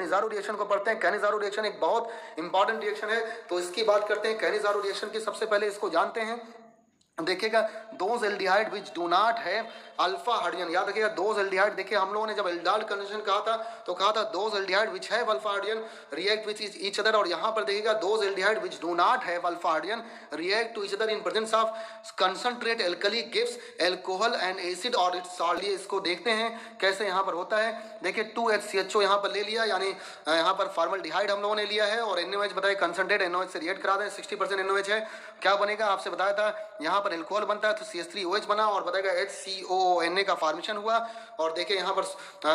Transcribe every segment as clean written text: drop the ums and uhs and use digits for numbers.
Cannizzaro reaction को पढ़ते हैं। कैनिज़ारो रिएक्शन एक बहुत इंपॉर्टेंट रिएक्शन है, तो इसकी बात करते हैं। कैनिज़ारो रिएक्शन की सबसे पहले इसको जानते हैं। देखिएगा, those aldehyde which do not have alpha hydrogen, याद रखिएगा दोज एल्डिहाइड। देखिए हम लोगों ने जब एल्डिहाइड कंजंक्शन कहा था तो कहा था those aldehyde which have alpha hydrogen react with each other, और यहाँ पर देखिएगा those aldehyde which do not have alpha hydrogen react to each other in presence of concentrate alkali gives alcohol and acid और its salt. इसको देखते हैं कैसे यहाँ पर होता है। देखिए 2HCHO यहाँ पर ले लिया, यानी यहाँ पर फॉर्मल्डिहाइड हम लोगों ने लिया है, और NaOH बताइए कंसंट्रेट NaOH से रिएक्ट करा दें, 60% NaOH है, क्या बनेगा आपसे बताया था, यहाँ पर एल्कोहल बनता है तो CH3OH बना, और बताएगा HCOONA का फॉर्मेशन हुआ, और देखिए यहाँ पर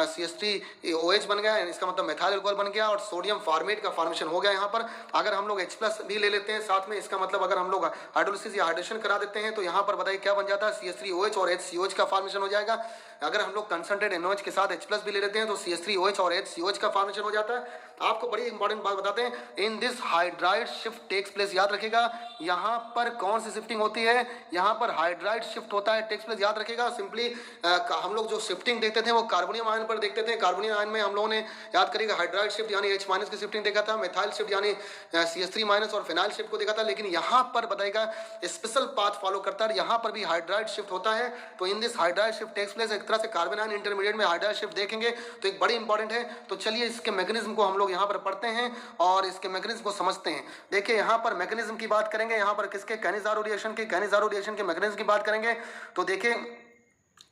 CH3OH बन गया, इसका मतलब मेथाइल अल्कोहल बन गया, और सोडियम फॉर्मेट का फॉर्मेशन हो गया यहाँ पर। अगर हम लोग H+ भी ले लेते हैं साथ में, इसका मतलब अगर हम लोग हाइड्रोलिसिस या हाइड्रेशन करा देते हैं तो यहाँ पर बताइए क्या बन जाता है, CH3OH और HCOH का फॉर्मेशन हो जाएगा। अगर हम लोग कंसंट्रेट NaOH के साथ H+ भी ले लेते हैं तो CH3OH और HCOH का फॉर्मेशन हो जाता है। आपको बड़ी इंपॉर्टेंट बात बताते हैं, in this hydride shift takes place, याद रखिएगा यहाँ पर कौन सी शिफ्टिंग होती है, यहाँ पर हाइड्राइड शिफ्ट होता है, टेक्स प्लेस, याद रखिएगा। सिंपली हम लोग जो शिफ्टिंग देखते थे वो कार्बोनियम आयन पर देखते थे। कार्बोनियम आयन में हम लोगों ने याद करिएगा हाइड्राइड शिफ्ट यानी H- की शिफ्टिंग देखा था, मेथाइल शिफ्ट यानी CH3- और फिनाइल शिफ्ट को देखा था, लेकिन यहाँ पर बताएगा स्पेशल पाथ फॉलो करता है, यहाँ पर भी हाइड्राइड शिफ्ट होता है। तो in this hydride shift takes place, एक तरह से कार्बन आयन इंटरमीडिएट में हाइड्राइड शिफ्ट देखेंगे तो एक बड़ी इंपॉर्टेंट है। तो चलिए इसके मैकेनिज्म को हम लोग यहाँ पर पढ़ते हैं और इसके मैकेनिज्म को समझते हैं। देखिए यहाँ पर मैकेनिज्म की बात करेंगे, यहाँ पर किसके, कैनिज़ारो रिएक्शन के मैकेनिज्म की बात करेंगे। तो देखिए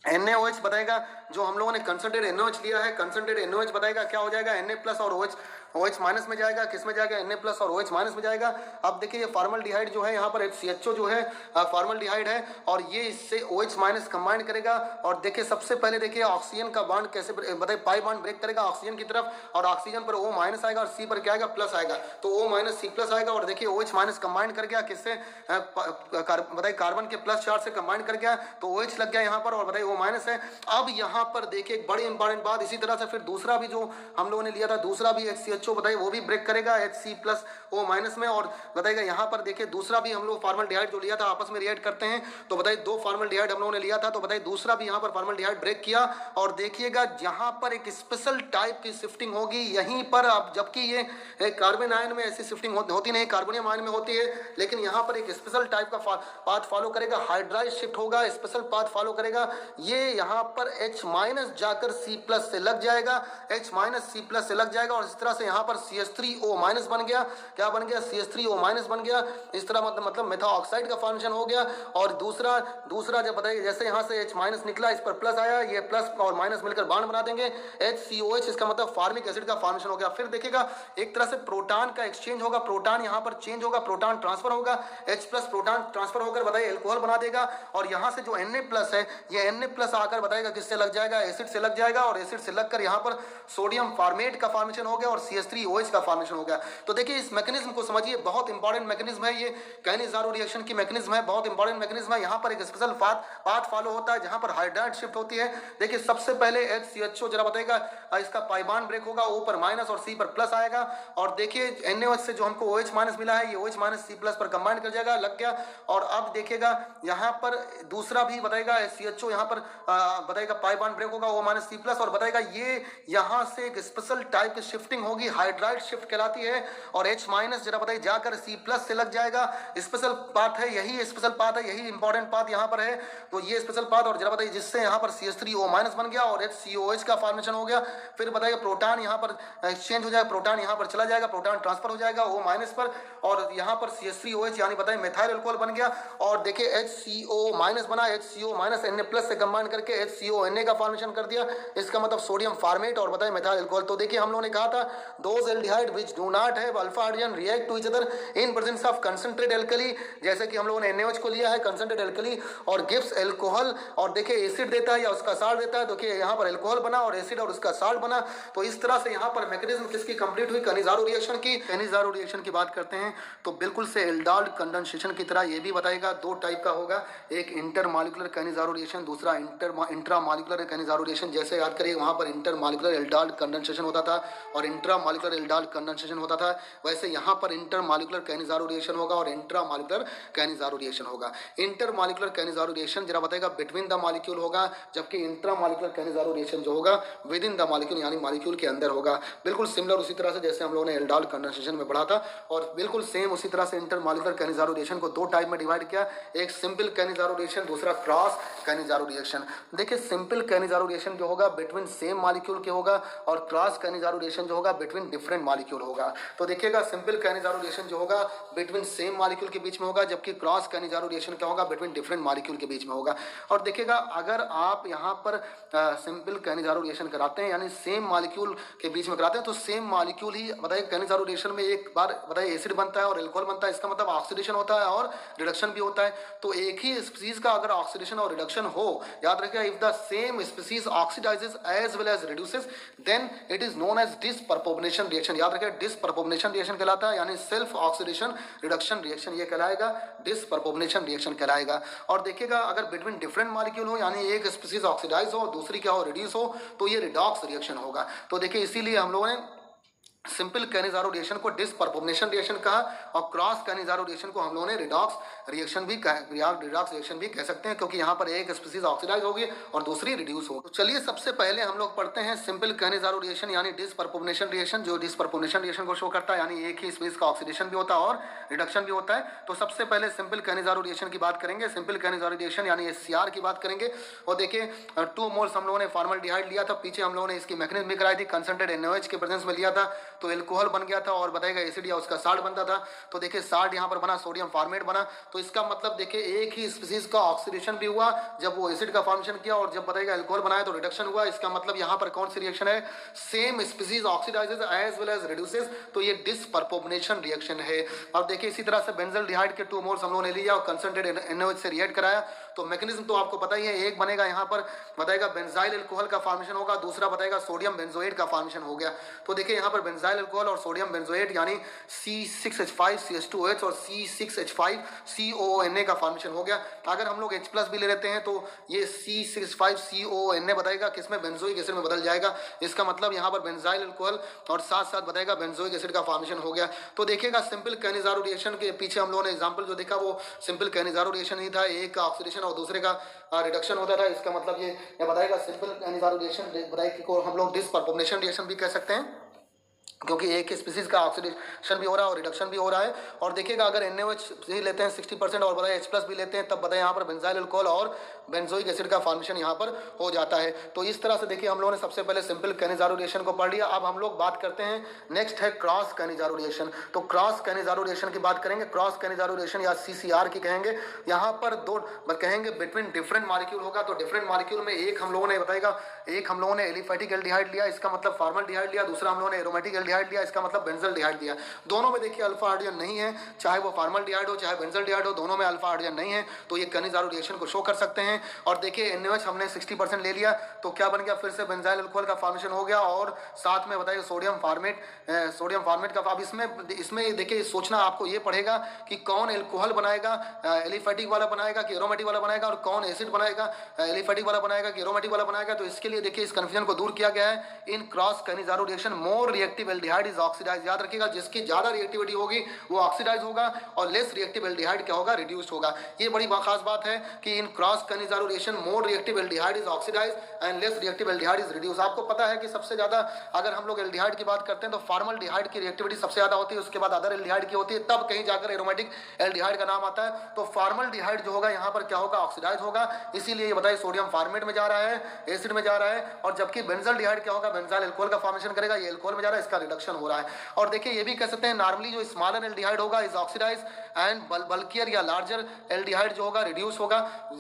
NaOH बताएगा, जो हम लोगों ने कंसंट्रेट NaOH लिया है, कंसंट्रेट NaOH बताएगा क्या हो जाएगा, Na+ और OH- में जाएगा, किस में जाएगा, Na+ और OH- में जाएगा। अब देखिए ये फॉर्मल्डिहाइड जो है यहाँ पर HCHO जो है फॉर्मल्डिहाइड है, और ये इससे OH- कंबाइन करेगा, और देखिए सबसे पहले देखिए ऑक्सीजन का बॉन्ड कैसे बताइए, पाई बॉन्ड ब्रेक करेगा ऑक्सीजन की तरफ, और ऑक्सीजन पर O- आएगा और C पर क्या आएगा, प्लस आएगा, तो O- C+ आएगा, और देखिए OH- कंबाइन कर गया किससे, बताइए कार्बन के प्लस चार्ज से कंबाइन कर गया, तो OH लग गया यहाँ पर, और बताइए O- है। अब यहाँ पर देखिए एक बड़ी इंपॉर्टेंट बात, इसी तरह से फिर दूसरा भी जो हम लोगों ने लिया था, दूसरा भी HCHO बताइए वो भी ब्रेक करेगा Hc+O- में, और बताइएगा यहाँ पर देखिए दूसरा भी हम लोग फॉर्मल्डिहाइड जो लिया था आपस में रिएक्ट करते हैं, तो बताइए 2 फॉर्मल्डिहाइड हम लोगों ने लिया था, तो बताइए दूसरा भी यहाँ पर फॉर्मल्डिहाइड ब्रेक किया, और देखिएगा यहाँ पर एक स्पेशल टाइप की शिफ्टिंग होगी यहीं पर। अब जबकि ये कार्बन आयन में ऐसी शिफ्टिंग होती नहीं, कार्बोनियम आयन में होती है, लेकिन यहाँ पर एक स्पेशल टाइप का पाथ फॉलो करेगा, हाइड्राइड शिफ्ट होगा, स्पेशल पाथ फॉलो करेगा। ये यहाँ पर H- जाकर C+ से लग जाएगा, H- से लग जाएगा, और इस तरह से यहाँ पर CH3O- बन गया, क्या बन गया, CH3O- बन गया। इस तरह मतलब मेथा ऑक्साइड का फॉर्मेशन हो गया। और दूसरा जब बताइए, जैसे यहाँ से H- निकला, इस पर प्लस आया, ये प्लस और माइनस मिलकर बॉन्ड बना देंगे, HCOH, इसका मतलब फॉर्मिक एसिड का फॉर्मेशन हो गया। फिर देखिएगा एक तरह से प्रोटॉन का एक्सचेंज होगा, प्रोटॉन यहाँ पर चेंज होगा, प्रोटॉन ट्रांसफर होगा, H+ प्रोटॉन ट्रांसफर होकर बताइए एल्कोहल बना देगा, और यहाँ से जो Na+ है, ये Na+ आकर बताएगा किससे लग जाएगा, एसिड से लग जाएगा, और एसिड से लगकर यहाँ पर सोडियम फॉर्मेट का फॉर्मेशन हो गया और CH3OH का फॉर्मेशन हो गया। तो देखिए इस मैकेनिज्म को समझिए, बहुत इंपॉर्टेंट मैकेनिज्म है ये, कैनिज़ारो रिएक्शन की मैकेनिज्म है, बहुत इंपॉर्टेंट मैकेनिज्म है। यहाँ पर एक स्पेशल पाथ फॉलो होता है जहाँ पर हाइड्राइड शिफ्ट होती है। देखिए सबसे पहले HCHO जरा बताएगा, इसका पाई बॉन्ड ब्रेक होगा, O पर माइनस और C पर प्लस आएगा, और देखिए NaOH से जो हमको OH- मिला है, ये OH- C+ पर कंबाइन कर जाएगा, लग गया। और अब देखिएगा यहाँ पर दूसरा भी बताएगा CHO, यहाँ पर बताएगा पाई बॉन्ड ब्रेक होगा, O- C+, और बताएगा ये यहाँ से एक स्पेशल टाइप की शिफ्टिंग होगी, हाइड्राइड शिफ्ट कहलाती है, और H- जरा बताइए जाकर C+ से लग जाएगा। स्पेशल पाथ है, यही स्पेशल पाथ है, यही इंपॉर्टेंट पाथ यहाँ पर है। तो ये स्पेशल पाथ, और जरा बताइए जिससे यहाँ पर CH3O- बन गया और HCOH का फॉर्मेशन हो गया। फिर बताइए प्रोटॉन यहाँ पर एक्सचेंज हो जाएगा, प्रोटॉन यहाँ पर चला जाएगा, प्रोटॉन ट्रांसफर हो जाएगा O- पर, और यहाँ पर CH3OH यानी बताइए मेथाइल अल्कोहल बन गया। और देखिए HCO- बना, HCO- Na+ से कंबाइन करके HCONA का फॉर्मेशन कर दिया, इसका मतलब सोडियम फॉर्मेट, और बताइए मेथाइल अल्कोहल। तो देखिए हम लोगों ने कहा था those aldehyde which do not have alpha hydrogen react to each other in presence of concentrate alkali, जैसे कि हम लोगों ने NaOH को लिया है कंसंट्रेट एल्कली, और गिव्स एल्कोहल, और देखिए एसिड देता है या उसका साल्ट देता है। देखिए यहाँ पर एल्कोहल बना और एसिड और उसका साल्ट बना। तो इस तरह से यहाँ पर मैकेनिज्म किसकी कंप्लीट हुई, कैनिज़ारो रिएक्शन की। कैनिज़ारो रिएक्शन की बात करते हैं तो बिल्कुल से एल्डिहाइड कंडेंसेशन की तरह ये भी बताएगा, 2 टाइप का होगा, एक इंटरमॉलिक्यूलर कैनिज़ारो रिएक्शन, दूसरा इंट्रामॉलिक्यूलर कैनिज़ारो रिएक्शन। जैसे याद करिए वहाँ पर इंटरमॉलिक्यूलर एल्डिहाइड कंडेंसेशन होता था और इंट्रामॉलिक्यूलर मॉलिक्यूलर एल्डिहाइड कंडेंसेशन होता था, वैसे यहाँ पर इंटर मॉलिक्यूलर कैनिजारो रिएक्शन होगा और इंट्रा मॉलिक्यूलर कैनिजारो रिएक्शन होगा। इंटर मॉलिक्यूलर कैनिजारो रिएक्शन जरा बताएगा बिटवीन द मॉलिक्यूल होगा, जबकि इंट्रा मॉलिक्यूलर कैनिजारो रिएक्शन जो होगा विद इन द मॉलिक्यूल यानी मॉलिक्यूल के अंदर होगा। बिल्कुल सिमिलर उसी तरह से जैसे हम लोगों ने एल्डिहाइड कंडेंसेशन में पढ़ा था, और बिल्कुल सेम उसी तरह से इंटर मॉलिक्यूलर कैनिजारो रिएक्शन को दो टाइप में डिवाइड किया, एक सिंपल कैनिजारो रिएक्शन, दूसरा क्रॉस कैनिजारो रिएक्शन। देखिए सिंपल कैनिजारो रिएक्शन जो होगा बिटवीन सेम मॉलिक्यूल के होगा, और क्रॉस कैनिजारो रिएक्शन जो होगा बिटवीन डिफरेंट मॉलिक्यूल होगा। तो देखिएगा सिंपल कैनिजारो रिएक्शन जो होगा बिटवीन सेम मॉलिक्यूल के बीच में होगा, जबकि क्रॉस कैनिजारो रिएक्शन क्या होगा बिटवीन डिफरेंट मॉलिक्यूल के बीच में होगा। और देखिएगा अगर आप यहाँ पर सिंपल कैनिजारो रिएक्शन कराते हैं यानी सेम मॉलिक्यूल के बीच में कराते हैं, तो सेम मॉलिक्यूल ही बताइए कैनिजारो रिएक्शन में एक बार बताइए एसिड बनता है और एल्कोहल बनता है, इसका मतलब ऑक्सीडेशन होता है और रिडक्शन भी होता है। तो एक ही स्पीसीज का अगर ऑक्सीडेशन और रिडक्शन हो, याद रखिएगा if the same species oxidises as well as reduces then it is known as disproportionation reaction. याद रखिएगा डिसपर्पोनेशन रिएक्शन कहलाता है, यानी सेल्फ ऑक्सीडेशन रिडक्शन रिएक्शन ये कहलाएगा, डिसपर्पोनेशन रिएक्शन कहलाएगा। और देखिएगा अगर बिटवीन डिफरेंट मॉलिक्यूल हो यानी एक स्पीसीज ऑक्सीडाइज हो दूसरी क्या हो रिड्यूस हो, तो ये रिडॉक्स रिएक्शन होगा। तो देखिए इसीलिए हम लोगों ने सिंपल कैनिजारो रिएक्शन को डिसपर्पोनेशन रिएक्शन कहा, और क्रॉस कैनिजारो रिएक्शन को हम लोगों ने रिडॉक्स रिएक्शन भी रिडॉक्स रिएक्शन भी कह सकते हैं, क्योंकि यहाँ पर एक स्पीसीज ऑक्सीडाइज होगी और दूसरी रिड्यूस होगी। तो चलिए सबसे पहले हम लोग पढ़ते हैं सिंपल कैनिजारो रिएक्शन यानी डिसपर्पोनेशन रिएक्शन, जो डिसपर्पोनेशन रिएक्शन को शो करता है, यानी एक ही स्पीसीज का ऑक्सीडेशन भी होता है और रिडक्शन भी होता है। तो सबसे पहले सिंपल कैनिजारो रिएक्शन की बात करेंगे, सिंपल कैनिजारो रिएक्शन यानी SCR की बात करेंगे। और देखिए 2 मोल्स हम लोगों ने फॉर्मल्डिहाइड लिया था, पीछे हम लोगों ने इसकी मैकेनिज्म भी कराई थी, कंसंट्रेटेड NaOH के प्रेजेंस में लिया था तो एल्कोहल बन गया था, और बताएगा एसिड या उसका साल्ट बनता था। तो देखिए साल्ट यहाँ पर बना, सोडियम फॉर्मेट बना, तो इसका मतलब देखिए एक ही स्पीसीज का ऑक्सीडेशन भी हुआ जब वो एसिड का फॉर्मेशन किया, और जब बताएगा एल्कोहल बनाया तो रिडक्शन हुआ। इसका मतलब यहाँ पर कौन सी रिएक्शन है, same species oxidises as well as reduces, तो ये डिसपर्पोनेशन रिएक्शन है। और देखिए इसी तरह से बेंजल्डिहाइड के 2 मोल्स हम लोगों ने लिया और कंसंट्रेटेड NaOH से रिएक्ट कराया, तो मैकेनिज्म तो आपको पता ही है, एक बनेगा यहाँ पर बताएगा बेंजाइल अल्कोहल का फॉर्मेशन होगा, दूसरा बताएगा सोडियम बेंजोएट का फॉर्मेशन हो गया। तो देखिए यहाँ पर बेंजाइल अल्कोहल और सोडियम बेंजोएट यानी C6H5CH2OH और C6H5COONA का फॉर्मेशन हो गया। अगर हम लोग H+ भी ले लेते हैं तो ये C6H5COONA बताएगा किसमें बेंजोइक एसिड में बदल जाएगा, इसका मतलब यहाँ पर बेंजाइल अल्कोहल और साथ साथ बताएगा बेंजोइक एसिड का फॉर्मेशन हो गया। तो देखिएगा सिंपल कैनिजारो रिएक्शन के पीछे हम लोगों ने एग्जांपल जो देखा वो सिंपल कैनिजारो रिएक्शन ही था, एक का ऑक्सीडेशन और दूसरे का रिडक्शन होता था। इसका मतलब ये बताएगा सिंपल कैनिजारो रिएक्शन बताएगा को हम लोग डिसपर्पोनेशन रिएक्शन भी कह सकते हैं, क्योंकि एक स्पीसीज का ऑक्सीडेशन भी हो रहा है और रिडक्शन भी हो रहा है। और देखिएगा अगर NaOH ही लेते हैं 60% और बताए H+ भी लेते हैं, तब बताए यहाँ पर बेंजाइल अल्कोहल और बेंजोइक एसिड का फॉर्मेशन यहाँ पर हो जाता है। तो इस तरह से देखिए हम लोगों ने सबसे पहले सिंपल कैनिजारो रिएक्शन को पढ़ लिया। अब हम लोग बात करते हैं नेक्स्ट है क्रॉस कैनिजारो रिएक्शन। तो क्रॉस कैनिजारो रिएक्शन की बात करेंगे, क्रॉस कैनिजारो रिएक्शन या CCR की कहेंगे। यहाँ पर दो कहेंगे बिटवीन डिफरेंट मॉलिक्यूल होगा, तो डिफरेंट मॉलिक्यूल में एक हम लोगों ने बताएगा, एक हम लोगों ने एलिफेटिक एल्डिहाइड लिया, इसका मतलब फॉर्मल्डिहाइड लिया, दूसरा हम लोगों ने एरोमेटिक एल्डिहाइड लिया, इसका मतलब बेंजल्डिहाइड लिया। दोनों में देखिए अल्फा हाइड्रोजन नहीं है, चाहे वो फॉर्मल्डिहाइड हो चाहे बेंजल्डिहाइड हो, दोनों में अल्फा हाइड्रोजन नहीं है, तो ये कैनिजारो रिएक्शन को शो कर सकते हैं। और देखिए NaOH हमने 60% ले लिया, तो क्या बन गया, फिर से बेंजाइल अल्कोहल का फॉर्मेशन हो गया, और साथ में बताइए सोडियम फॉर्मेट का। अब इसमें देखिए सोचना आपको ये पड़ेगा कि कौन एल्कोहल बनाएगा, एलिफेटिक वाला बनाएगा कि एरोमेटिक वाला बनाएगा, और कौन एसिड बनाएगा, एलिफेटिक वाला बनाएगा कि एरोमेटिक वाला बनाएगा। तो इसके लिए देखिए इस कंफ्यूजन को दूर किया गया है। In cross Cannizzaro reaction more reactive aldehyde is oxidise. याद रखिएगा जिसकी ज्यादा रिएक्टिविटी होगी वो ऑक्सीडाइज होगा, और लेस रिएक्टिव एल्डिहाइड क्या होगा, रिड्यूस्ड होगा। ये बड़ी खास बात है कि in cross Cannizzaro reaction more reactive aldehyde is oxidise and less reactive aldehyde is reduce. आपको पता है कि सबसे ज्यादा अगर हम लोग एल्डिहाइड की बात करते हैं तो फॉर्मल्डिहाइड की रिएक्टिविटी सबसे ज्यादा होती है, उसके बाद अदर एल्डिहाइड की होती है, तब कहीं जाकर एरोमेटिक एल्डिहाइड का नाम आता है। तो फॉर्मल्डिहाइड जो होगा यहाँ पर क्या होगा, ऑक्सीडाइज होगा, इसीलिए ये बताइए सोडियम फॉर्मेट में जा रहा है, एसिड में जा रहा है। और जबकि बेंजल्डिहाइड क्या होगा, बेंजाइल अल्कोहल का फॉर्मेशन करेगा, ये अल्कोहल में जा रहा है, इसका रिडक्शन हो रहा है। और देखिए ये भी कह सकते हैं नॉर्मली जो स्मॉलर एल्डिहाइड होगा इज ऑक्सीडाइज एंड बल्कियर या लार्जर एल्डिहाइड जो होगा रिड्यूस होगा।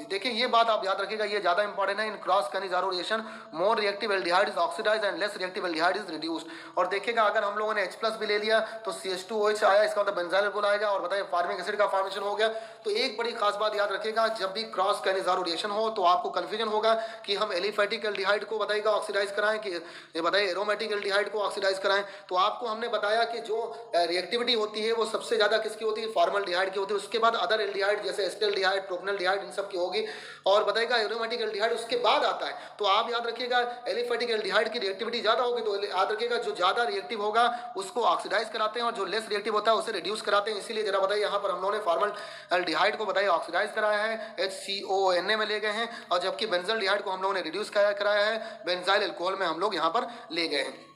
देखिए ये बात आप याद रखिएगा, ये ज्यादा इंपॉर्टेंट है। In cross Cannizzaro reaction more reactive aldehyde is oxidise and less reactive aldehyde is reduced. और देखिएगा अगर हम लोगों ने H+ भी ले लिया तो CH2OH आया, इसका मतलब बेंजाइल अल्कोहल आएगा, और बताइए फॉर्मिक एसिड का फॉर्मेशन हो गया। तो एक बड़ी खास बात याद रखिएगा, जब भी क्रॉस कैनिजारो रिएक्शन हो तो आपको कंफ्यूजन होगा कि हम एलिफेटिक एल्डिहाइड को बताइएगा ऑक्सीडाइज कराएं कि ये बताइए एरोमेटिक एल्डिहाइड को ऑक्सीडाइज कराएं। तो आपको हमने बताया कि जो रिएक्टिविटी होती है वो सबसे ज्यादा किसकी होती है, फॉर्मल्डिहाइड की होती है, उसके बाद अदर एल्डिहाइड जैसे एस्टेल्डिहाइड, प्रोपेनॉल्डिहाइड, इन सब की होगी, और बताएगा एरोमेटिक एल्डिहाइड उसके बाद आता है। तो आप याद रखिएगा एलिफेटिक एल्डिहाइड की रिएक्टिविटी ज्यादा होगी, तो याद रखिएगा जो ज्यादा रिएक्टिव होगा उसको ऑक्सीडाइज कराते हैं और जो लेस रिएक्टिव होता है उसे रिड्यूस कराते हैं। इसीलिए जरा बताइए यहाँ पर हम लोगों ने फॉर्मल्डिहाइड को बताइए ऑक्सीडाइज कराया है, HCONA में ले गए हैं, और जबकि बेंजल्डिहाइड को हम लोगों ने रिड्यूस कराया है, बेंजाइल अल्कोहल में हम लोग यहाँ पर ले गए हैं।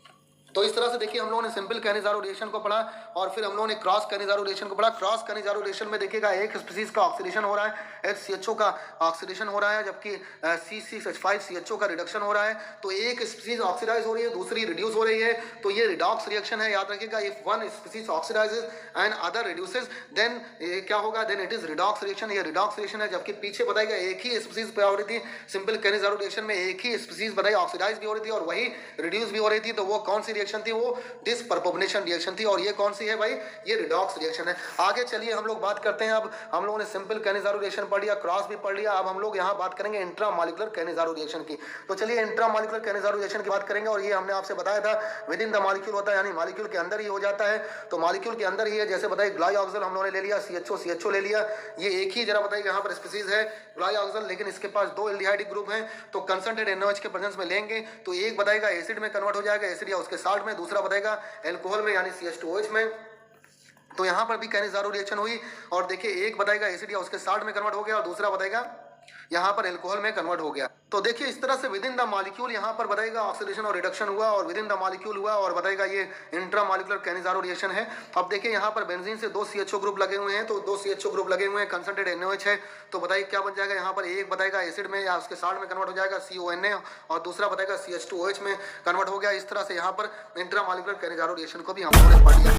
तो इस तरह से देखिए हम लोगों ने सिंपल कैनिजारो रिएक्शन को पढ़ा और फिर हम लोगों ने क्रॉस कैनिजारो रिएक्शन को पढ़ा। क्रॉस कैनिजारो रिएक्शन में देखिएगा एक स्पीसीज का ऑक्सीडेशन हो रहा है, HCHO का ऑक्सीडेशन हो रहा है, जबकि C6H5CHO का रिडक्शन हो रहा है। तो एक स्पीसीज ऑक्सीडाइज हो रही है, दूसरी रिड्यूस हो रही है, तो ये रिडॉक्स रिएक्शन है। याद रखिएगा if one species oxidizes and other reduces then क्या होगा, then it is redox reaction. ये रिडॉक्स रिएक्शन है, जबकि पीछे बताएगा एक ही स्पीसीज पे हो रही थी, सिंपल कैनिजारो रिएक्शन में एक ही स्पीसीज बताइए ऑक्सीडाइज भी हो रही थी और वही रिड्यूस भी हो रही थी। तो वो कौन सी रिएक्शन थी, वो डिसपर्पोनेशन रिएक्शन थी, और ये कौन सी है भाई, ये रिडॉक्स रिएक्शन है। आगे चलिए हम लोग बात करते हैं, अब हम लोगों ने सिंपल कैनिजारो रिएक्शन पढ़ लिया, क्रॉस भी पढ़ लिया, अब हम लोग यहाँ बात करेंगे इंट्रामॉलिक्यूलर कैनिजारो रिएक्शन की। तो चलिए इंट्रामॉलिक्यूलर कैनिजारो रिएक्शन की बात करेंगे, और ये हमने आपसे बताया था विद इन द मॉलिक्यूल होता है, यानी मॉलिक्यूल के अंदर ही हो जाता है। तो मॉलिक्यूल के अंदर ही है, जैसे बताइए ग्लाइऑक्सिल हम लोगों ने ले लिया, CHO ले लिया, ये एक ही जरा बताइए यहाँ पर स्पीसीज है ग्लाइऑक्सिल, लेकिन इसके पास दो एल्डिहाइड ग्रुप हैं। तो कंसंट्रेटेड NaOH के प्रेजेंस में लेंगे तो एक बताएगा एसिड में कन्वर्ट हो जाएगा, एसिड या उसके साल्ट में, दूसरा बताएगा एल्कोहल में यानी CH2OH में। तो यहाँ पर भी कैनिजारो रिएक्शन हुई, और देखिए एक बताएगा एसिड या उसके साल्ट में कन्वर्ट हो गया और दूसरा बताएगा यहाँ पर एल्कोहल में कन्वर्ट हो गया। तो देखिए इस तरह से विद इन द मॉलिक्यूल यहाँ पर बताएगा ऑक्सीडेशन और रिडक्शन हुआ, और विद इन द मॉलिक्यूल हुआ, और बताएगा ये इंट्रामॉलिक्यूलर कैनिजारो रिएक्शन है। अब देखिए यहाँ पर बेंजीन से दो CHO ग्रुप लगे हुए हैं, तो दो CHO ग्रुप लगे हुए हैं, कंसंट्रेटेड NaOH है। तो बताइए क्या बन जाएगा, यहाँ पर एक बताएगा एसिड में या उसके साल्ट में कन्वर्ट हो जाएगा CONA, और दूसरा बताएगा CH2OH में कन्वर्ट हो गया। इस तरह से यहाँ पर इंट्रामॉलिक्यूलर कैनिजारो रिएक्शन को भी हम लोगों ने पढ़ लिया।